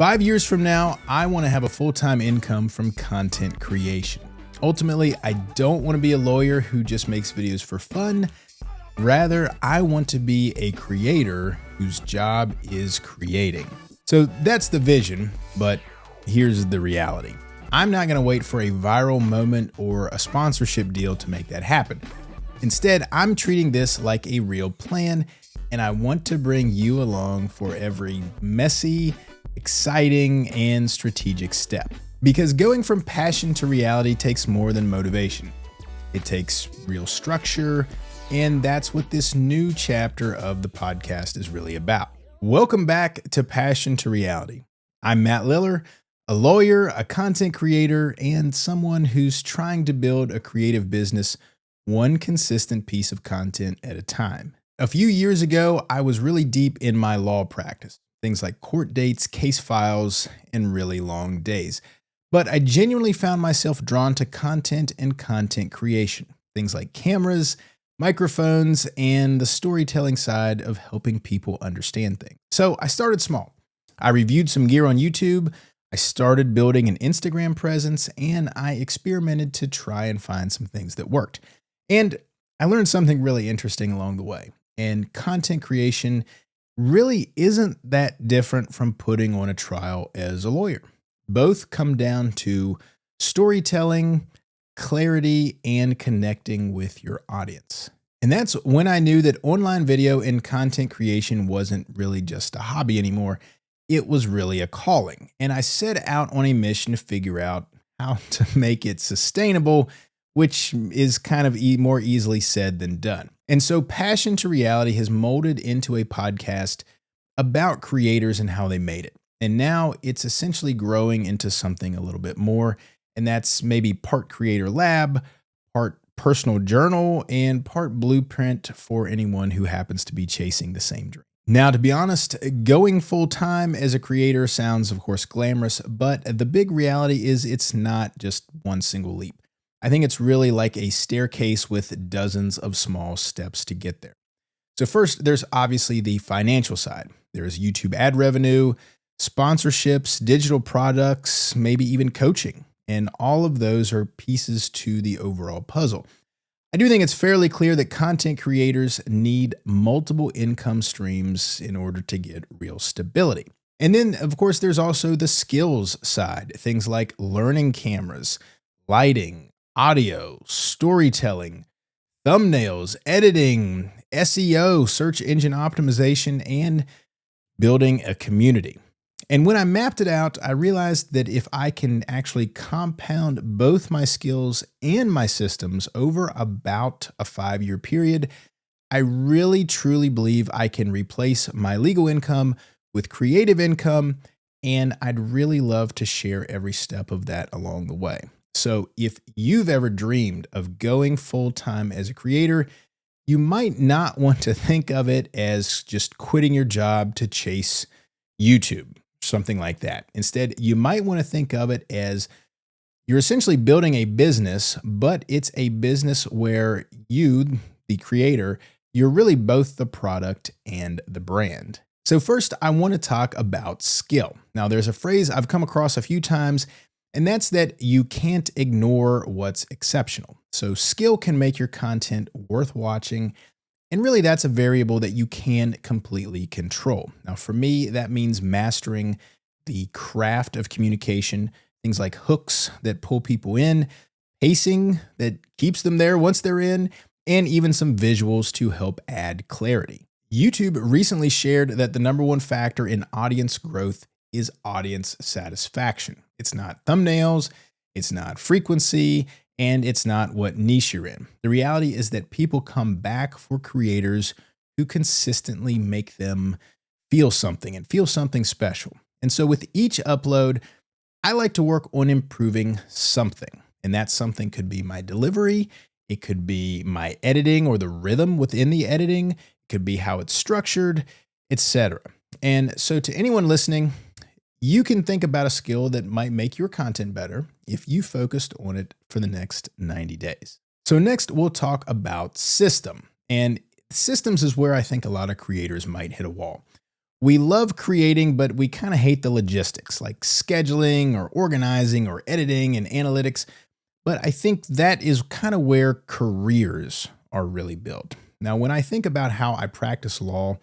5 years from now, I want to have a full-time income from content creation. Ultimately, I don't want to be a lawyer who just makes videos for fun. Rather, I want to be a creator whose job is creating. So that's the vision, but here's the reality. I'm not going to wait for a viral moment or a sponsorship deal to make that happen. Instead, I'm treating this like a real plan, and I want to bring you along for every messy, exciting, and strategic step. Because going from passion to reality takes more than motivation. It takes real structure, and that's what this new chapter of the podcast is really about. Welcome back to Passion to Reality. I'm Matt Liller, a lawyer, a content creator, and someone who's trying to build a creative business one consistent piece of content at a time. A few years ago, I was really deep in my law practice. Things like court dates, case files, and really long days. But I genuinely found myself drawn to content and content creation. Things like cameras, microphones, and the storytelling side of helping people understand things. So I started small. I reviewed some gear on YouTube. I started building an Instagram presence, and I experimented to try and find some things that worked. And I learned something really interesting along the way. And content creation really isn't that different from putting on a trial as a lawyer. Both come down to storytelling, clarity, and connecting with your audience. And that's when I knew that online video and content creation wasn't really just a hobby anymore. It was really a calling. And I set out on a mission to figure out how to make it sustainable, which is kind of more easily said than done. And so Passion to Reality has molded into a podcast about creators and how they made it. And now it's essentially growing into something a little bit more. And that's maybe part creator lab, part personal journal, and part blueprint for anyone who happens to be chasing the same dream. Now, to be honest, going full time as a creator sounds, of course, glamorous, but the big reality is it's not just one single leap. I think it's really like a staircase with dozens of small steps to get there. So first, there's obviously the financial side. There's YouTube ad revenue, sponsorships, digital products, maybe even coaching. And all of those are pieces to the overall puzzle. I do think it's fairly clear that content creators need multiple income streams in order to get real stability. And then, of course, there's also the skills side, things like learning cameras, lighting, audio, storytelling, thumbnails, editing, SEO, search engine optimization, and building a community. And when I mapped it out, I realized that if I can actually compound both my skills and my systems over about a 5-year period, I really truly believe I can replace my legal income with creative income, and I'd really love to share every step of that along the way. So if you've ever dreamed of going full-time as a creator, you might not want to think of it as just quitting your job to chase YouTube, something like that. Instead, you might want to think of it as you're essentially building a business, but it's a business where you, the creator, you're really both the product and the brand. So first, I want to talk about skill. Now, there's a phrase I've come across a few times, and that's that you can't ignore what's exceptional. So skill can make your content worth watching. And really, that's a variable that you can completely control. Now, for me, that means mastering the craft of communication, things like hooks that pull people in, pacing that keeps them there once they're in, and even some visuals to help add clarity. YouTube recently shared that the number one factor in audience growth is audience satisfaction. It's not thumbnails, it's not frequency, and it's not what niche you're in. The reality is that people come back for creators who consistently make them feel something and feel something special. And so with each upload, I like to work on improving something. And that something could be my delivery, it could be my editing or the rhythm within the editing, it could be how it's structured, etc. And so to anyone listening, you can think about a skill that might make your content better if you focused on it for the next 90 days. So next, we'll talk about system. And systems is where I think a lot of creators might hit a wall. We love creating, but we kind of hate the logistics like scheduling or organizing or editing and analytics. But I think that is kind of where careers are really built. Now, when I think about how I practice law,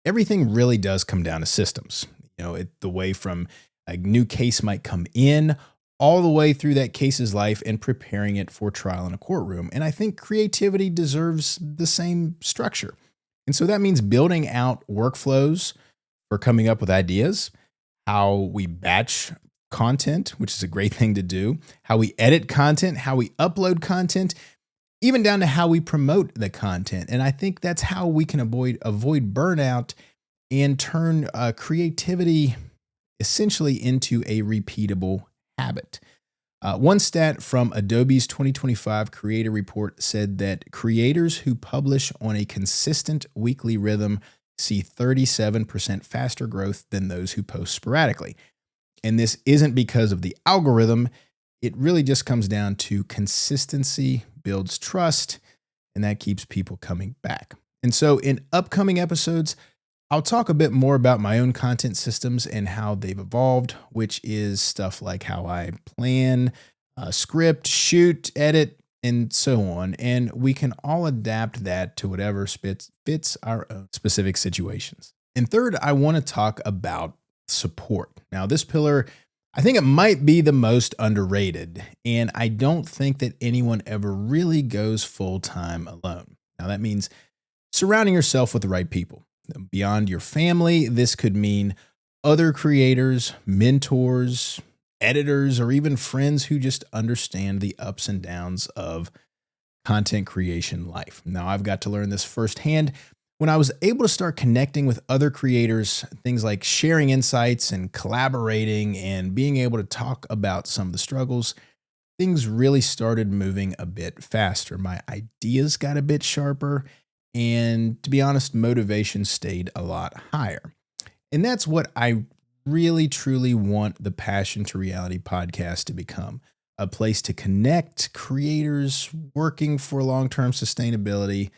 everything really does come down to systems. The way from a new case might come in all the way through that case's life and preparing it for trial in a courtroom. And I think creativity deserves the same structure. And so that means building out workflows for coming up with ideas, how we batch content, which is a great thing to do, how we edit content, how we upload content, even down to how we promote the content. And I think that's how we can avoid burnout and turn creativity essentially into a repeatable habit. One stat from Adobe's 2025 Creator Report said that creators who publish on a consistent weekly rhythm see 37% faster growth than those who post sporadically. And this isn't because of the algorithm. It really just comes down to consistency builds trust, and that keeps people coming back. And so in upcoming episodes, I'll talk a bit more about my own content systems and how they've evolved, which is stuff like how I plan, script, shoot, edit, and so on. And we can all adapt that to whatever fits our own specific situations. And third, I want to talk about support. Now, this pillar, I think it might be the most underrated, and I don't think that anyone ever really goes full-time alone. Now, that means surrounding yourself with the right people. Beyond your family, this could mean other creators, mentors, editors, or even friends who just understand the ups and downs of content creation life. Now, I've got to learn this firsthand when I was able to start connecting with other creators, things like sharing insights and collaborating and being able to talk about some of the struggles. Things really started moving a bit faster. My ideas got a bit sharper. And to be honest, motivation stayed a lot higher. And that's what I really, truly want the Passion to Reality podcast to become. A place to connect creators working for long-term sustainability,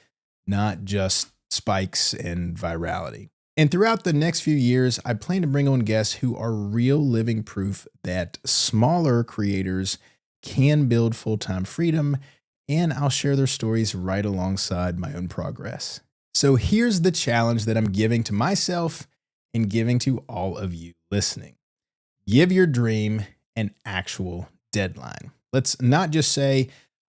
not just spikes and virality. And throughout the next few years, I plan to bring on guests who are real living proof that smaller creators can build full-time freedom, and I'll share their stories right alongside my own progress. So here's the challenge that I'm giving to myself and giving to all of you listening. Give your dream an actual deadline. Let's not just say,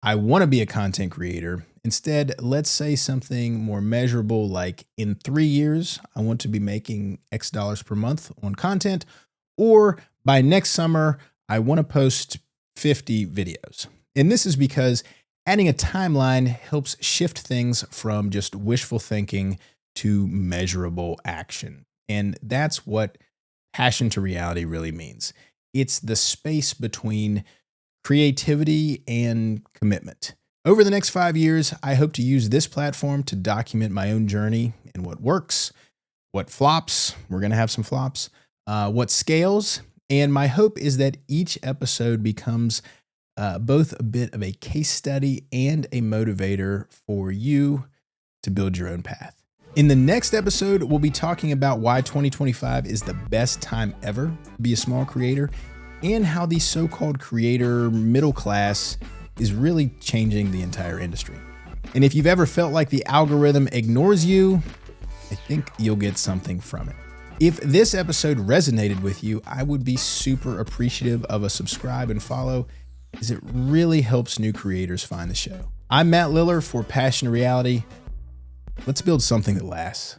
I want to be a content creator. Instead, let's say something more measurable like in 3 years, I want to be making X dollars per month on content, or by next summer, I want to post 50 videos. And this is because adding a timeline helps shift things from just wishful thinking to measurable action. And that's what Passion to Reality really means. It's the space between creativity and commitment. Over the next 5 years, I hope to use this platform to document my own journey and what works, what flops, we're going to have some flops, what scales. And my hope is that each episode becomes both a bit of a case study and a motivator for you to build your own path. In the next episode, we'll be talking about why 2025 is the best time ever to be a small creator and how the so-called creator middle class is really changing the entire industry. And if you've ever felt like the algorithm ignores you, I think you'll get something from it. If this episode resonated with you, I would be super appreciative of a subscribe and follow, as it really helps new creators find the show. I'm Matt Liller for Passion to Reality. Let's build something that lasts.